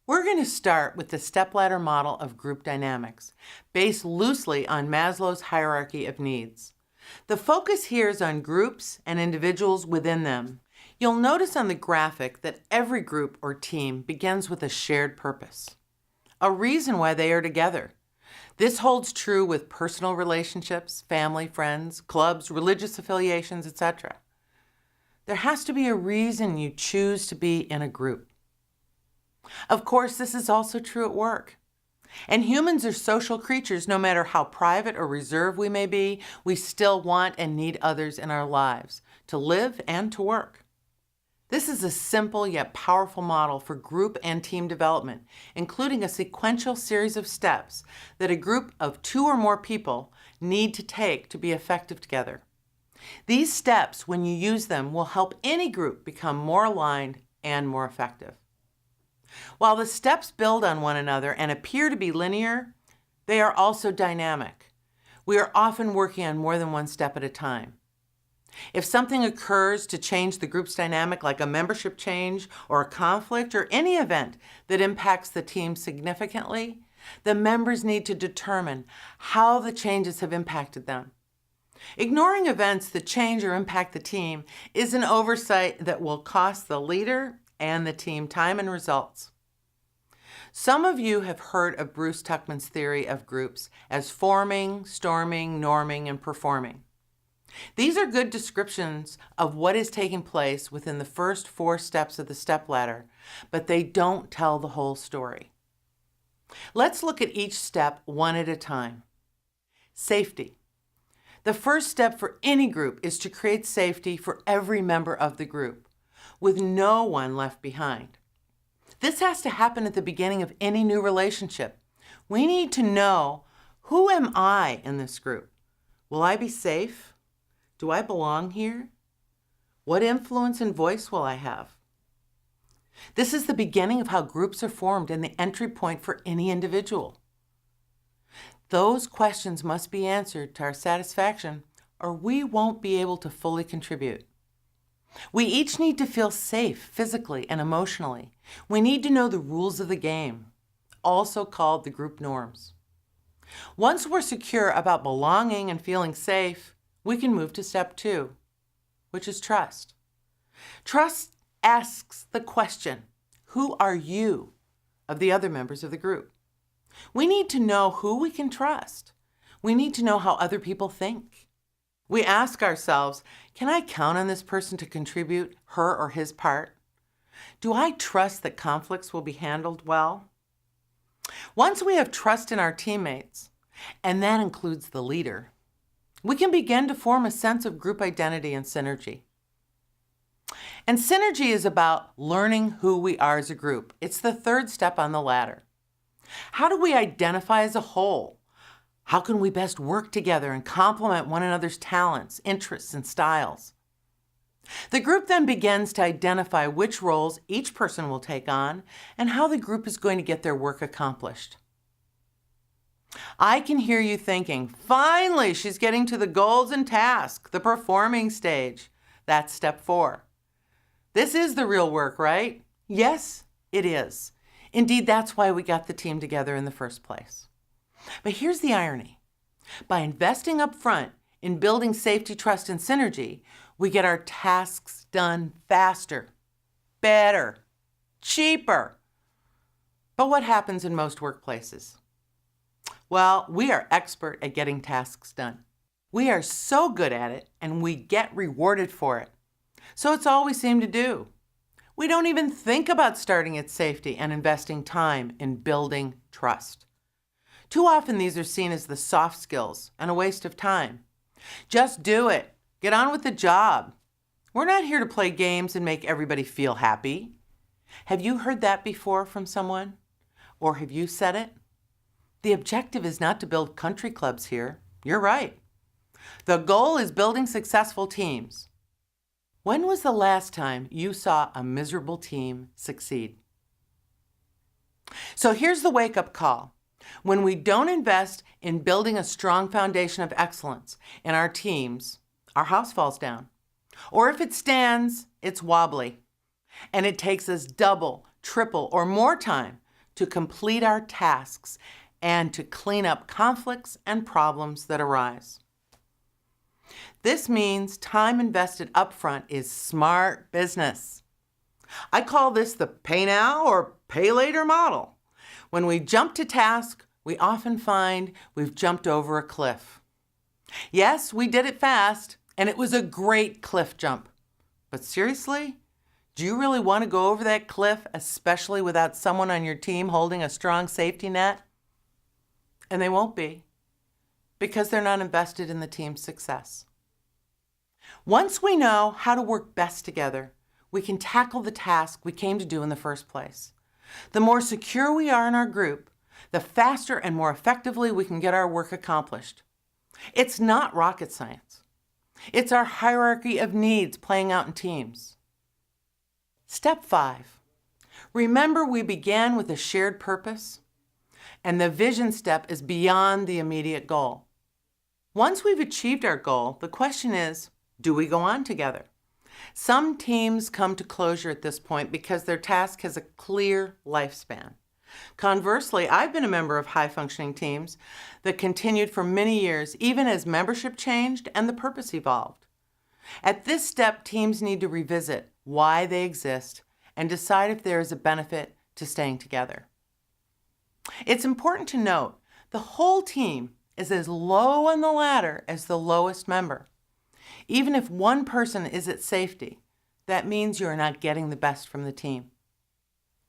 We're going to start with the stepladder model of group dynamics, based loosely on Maslow's hierarchy of needs. The focus here is on groups and individuals within them. You'll notice on the graphic that every group or team begins with a shared purpose, a reason why they are together. This holds true with personal relationships, family, friends, clubs, religious affiliations, etc. There has to be a reason you choose to be in a group. Of course, this is also true at work. And humans are social creatures. No matter how private or reserved we may be, we still want and need others in our lives to live and to work. This is a simple yet powerful model for group and team development, including a sequential series of steps that a group of 2 or more people need to take to be effective together. These steps, when you use them, will help any group become more aligned and more effective. While the steps build on one another and appear to be linear, they are also dynamic. We are often working on more than one step at a time. If something occurs to change the group's dynamic, like a membership change or a conflict or any event that impacts the team significantly, the members need to determine how the changes have impacted them. Ignoring events that change or impact the team is an oversight that will cost the leader and the team time and results. Some of you have heard of Bruce Tuckman's theory of groups as forming, storming, norming, and performing. These are good descriptions of what is taking place within the first 4 steps of the stepladder, but they don't tell the whole story. Let's look at each step one at a time. Safety. The first step for any group is to create safety for every member of the group, with no one left behind. This has to happen at the beginning of any new relationship. We need to know, who am I in this group? Will I be safe? Do I belong here? What influence and voice will I have? This is the beginning of how groups are formed and the entry point for any individual. Those questions must be answered to our satisfaction, or we won't be able to fully contribute. We each need to feel safe physically and emotionally. We need to know the rules of the game, also called the group norms. Once we're secure about belonging and feeling safe, we can move to step 2, which is trust. Trust asks the question, who are you, of the other members of the group? We need to know who we can trust. We need to know how other people think. We ask ourselves, can I count on this person to contribute her or his part? Do I trust that conflicts will be handled well? Once we have trust in our teammates, and that includes the leader, we can begin to form a sense of group identity and synergy. And synergy is about learning who we are as a group. It's the 3rd step on the ladder. How do we identify as a whole? How can we best work together and complement one another's talents, interests, and styles? The group then begins to identify which roles each person will take on and how the group is going to get their work accomplished. I can hear you thinking, finally, she's getting to the goals and tasks, the performing stage. That's step 4. This is the real work, right? Yes, it is. Indeed, that's why we got the team together in the first place. But here's the irony. By investing up front in building safety, trust, and synergy, we get our tasks done faster, better, cheaper. But what happens in most workplaces? Well, we are expert at getting tasks done. We are so good at it, and we get rewarded for it. So it's all we seem to do. We don't even think about starting at safety and investing time in building trust. Too often these are seen as the soft skills and a waste of time. Just do it. Get on with the job. We're not here to play games and make everybody feel happy. Have you heard that before from someone? Or have you said it? The objective is not to build country clubs here. You're right. The goal is building successful teams. When was the last time you saw a miserable team succeed? So here's the wake-up call. When we don't invest in building a strong foundation of excellence in our teams, our house falls down. Or if it stands, it's wobbly. And it takes us double, triple, or more time to complete our tasks and to clean up conflicts and problems that arise. This means time invested upfront is smart business. I call this the pay now or pay later model. When we jump to task, we often find we've jumped over a cliff. Yes, we did it fast, and it was a great cliff jump. But seriously, do you really want to go over that cliff, especially without someone on your team holding a strong safety net? And they won't be, because they're not invested in the team's success. Once we know how to work best together, we can tackle the task we came to do in the first place. The more secure we are in our group, the faster and more effectively we can get our work accomplished. It's not rocket science. It's our hierarchy of needs playing out in teams. Step 5. Remember we began with a shared purpose, and the vision step is beyond the immediate goal. Once we've achieved our goal, the question is, do we go on together? Some teams come to closure at this point because their task has a clear lifespan. Conversely, I've been a member of high-functioning teams that continued for many years, even as membership changed and the purpose evolved. At this step, teams need to revisit why they exist and decide if there is a benefit to staying together. It's important to note the whole team is as low on the ladder as the lowest member. Even if one person is at safety, that means you are not getting the best from the team.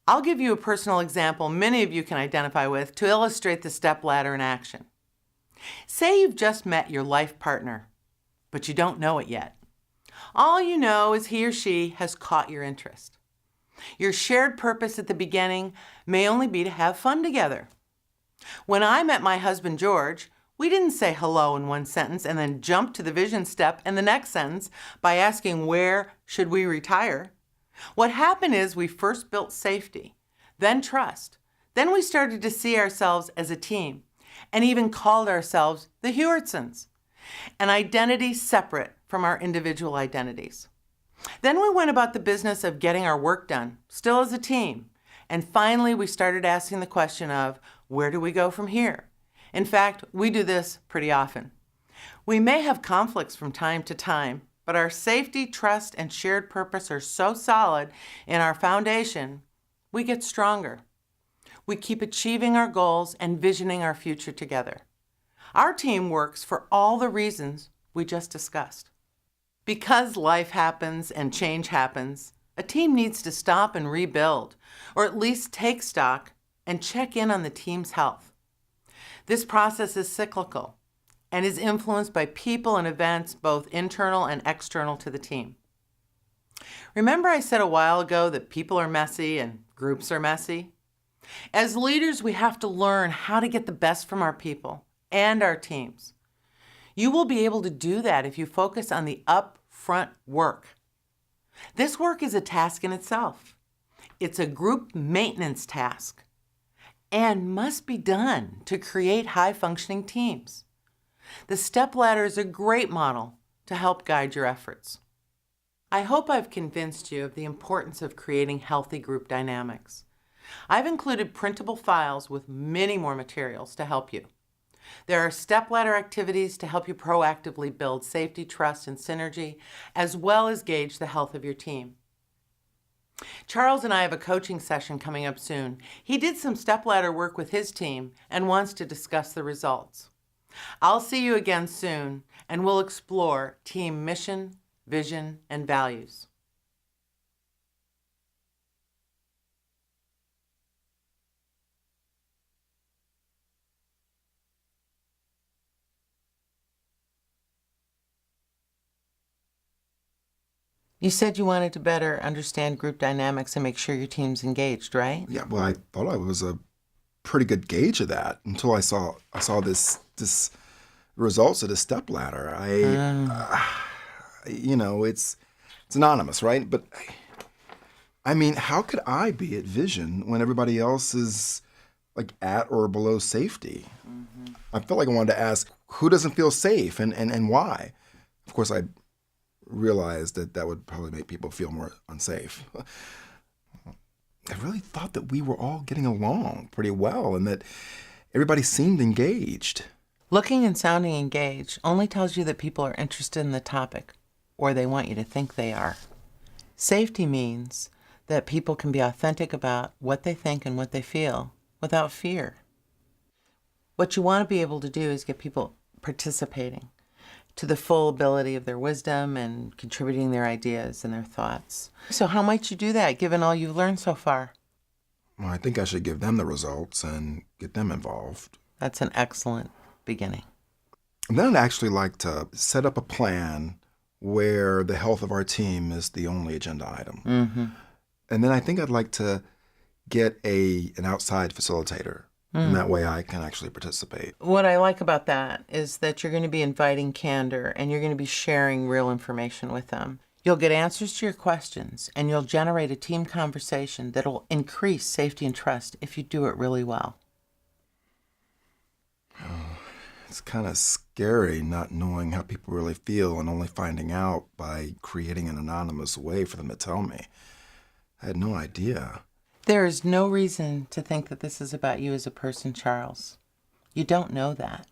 I'll give you a personal example many of you can identify with to illustrate the step ladder in action. Say you've just met your life partner, but you don't know it yet. All you know is he or she has caught your interest. Your shared purpose at the beginning may only be to have fun together. When I met my husband George, we didn't say hello in one sentence and then jump to the vision step in the next sentence by asking where should we retire. What happened is we first built safety, then trust. Then we started to see ourselves as a team and even called ourselves the Hewertsons, an identity separate from our individual identities. Then we went about the business of getting our work done, still as a team. And finally, we started asking the question of, where do we go from here? In fact, we do this pretty often. We may have conflicts from time to time, but our safety, trust, and shared purpose are so solid in our foundation, we get stronger. We keep achieving our goals and visioning our future together. Our team works for all the reasons we just discussed. Because life happens and change happens, a team needs to stop and rebuild, or at least take stock and check in on the team's health. This process is cyclical and is influenced by people and events both internal and external to the team. Remember I said a while ago that people are messy and groups are messy? As leaders, we have to learn how to get the best from our people and our teams. You will be able to do that if you focus on the upfront work. This work is a task in itself. It's a group maintenance task and must be done to create high-functioning teams. The stepladder is a great model to help guide your efforts. I hope I've convinced you of the importance of creating healthy group dynamics. I've included printable files with many more materials to help you. There are stepladder activities to help you proactively build safety, trust, and synergy, as well as gauge the health of your team. Charles and I have a coaching session coming up soon. He did some stepladder work with his team and wants to discuss the results. I'll see you again soon, and we'll explore team mission, vision, and values. You said you wanted to better understand group dynamics and make sure your team's engaged, right? Yeah, well, I thought I was a pretty good gauge of that until I saw this results of the stepladder. It's anonymous, right? But I mean, how could I be at vision when everybody else is like at or below safety? Mm-hmm. I felt like I wanted to ask who doesn't feel safe and why. Of course, I realized that would probably make people feel more unsafe. I really thought that we were all getting along pretty well and that everybody seemed engaged. Looking and sounding engaged only tells you that people are interested in the topic, or they want you to think they are. Safety means that people can be authentic about what they think and what they feel without fear. What you want to be able to do is get people participating to the full ability of their wisdom and contributing their ideas and their thoughts. So how might you do that, given all you've learned so far? Well, I think I should give them the results and get them involved. That's an excellent beginning. And then I'd actually like to set up a plan where the health of our team is the only agenda item. Mm-hmm. And then I think I'd like to get an outside facilitator. And that way I can actually participate. What I like about that is that you're going to be inviting candor and you're going to be sharing real information with them. You'll get answers to your questions and you'll generate a team conversation that'll increase safety and trust if you do it really well. It's kind of scary not knowing how people really feel and only finding out by creating an anonymous way for them to tell me. I had no idea. There is no reason to think that this is about you as a person, Charles. You don't know that.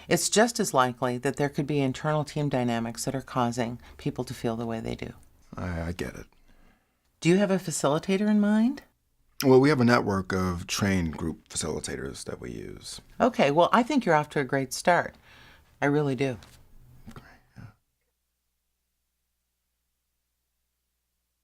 It's just as likely that there could be internal team dynamics that are causing people to feel the way they do. I get it. Do you have a facilitator in mind? Well, we have a network of trained group facilitators that we use. Okay, well, I think you're off to a great start. I really do.